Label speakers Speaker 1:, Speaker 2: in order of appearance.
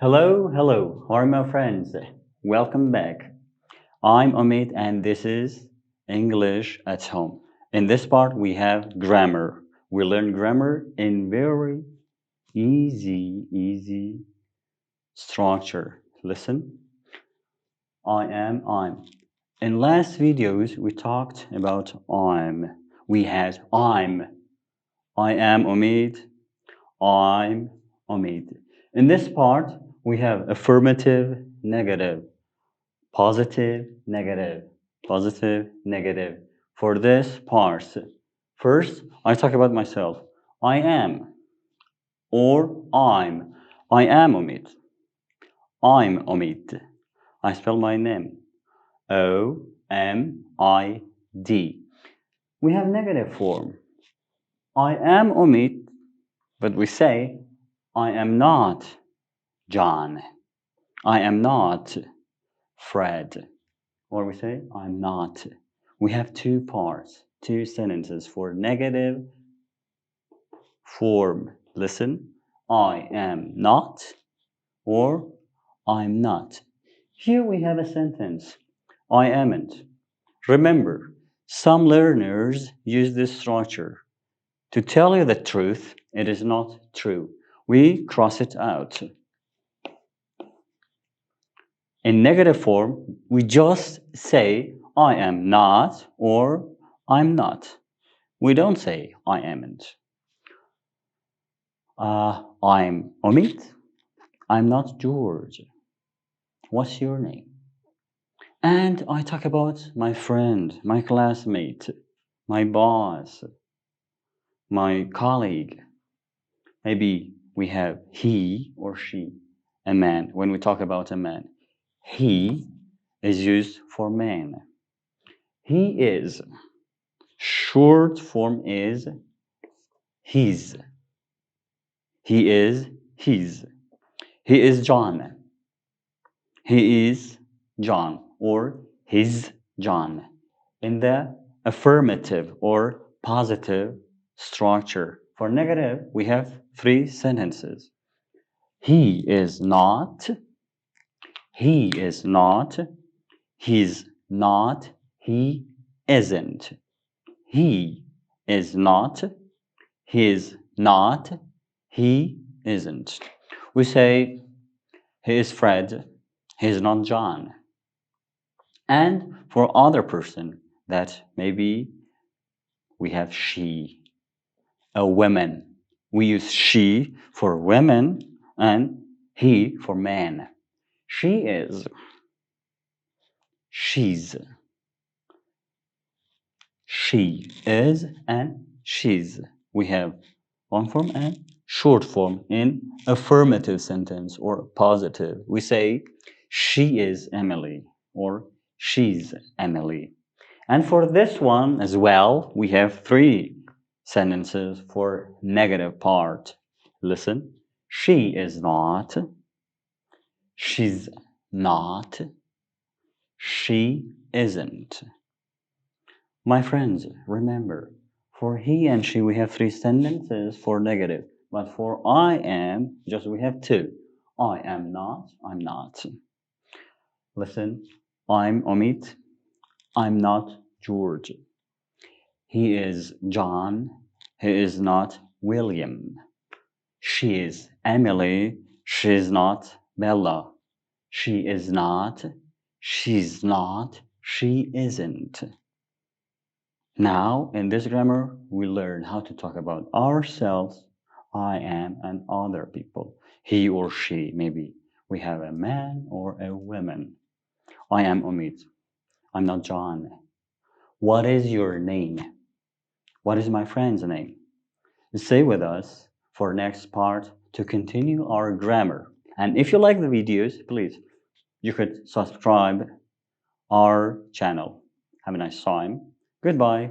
Speaker 1: Hello, hello, how are my friends? Welcome back. I'm Amit and this is English at Home. In this part, we have grammar. We learn grammar in very easy structure. Listen, I'm. In last videos, we talked about I'm. We had I am Omid, I'm Omid. In this part, we have affirmative, negative. Positive, negative, positive, negative. For this part, first, I talk about myself. I am or I'm. I am Omid. I'm Omid. I spell my name. O-M-I-D. We have negative form. I am Omid, but we say I am not John. I am not Fred. Or we say, I'm not. We have two parts, two sentences for negative form. Listen, I am not or I'm not. Here we have a sentence, I amn't. Remember, some learners use this structure. To tell you the truth, it is not true. We cross it out. In negative form, we just say I am not or I'm not. We don't say I amn't. I'm Omid. I'm not George. What's your name? And I talk about my friend, my classmate, my boss, my colleague. Maybe we have he or she, a man. When we talk about a man, he is used for man. He is. Short form is his. He is his. He is John. He is John or his John. In the affirmative or positive structure. For negative, we have three sentences. He is not. He is not. He's not. He isn't. He is not. He's not. He isn't. We say he is Fred. He's not John. And for other person that maybe we have she, a woman. We use she for women and he for man. She is. She's. She is and she's. We have long form and short form in affirmative sentence or positive. We say she is Emily or she's Emily. And for this one as well, we have three sentences for negative part. Listen, she is not, she's not, she isn't. My friends, remember, for he and she we have three sentences for negative, but for I am, just we have two. I am not, I'm not. Listen, I'm Omid, I'm not George. He is John, he is not William. She is Emily, she is not Bella. She is not, she's not, she isn't. Now, in this grammar, we learn how to talk about ourselves, I am, and other people. He or she, maybe. We have a man or a woman. I am Omid. I'm not John. What is your name? What is my friend's name? Stay with us for next part to continue our grammar. And if you like the videos, please, you could subscribe our channel. Have a nice time. Goodbye.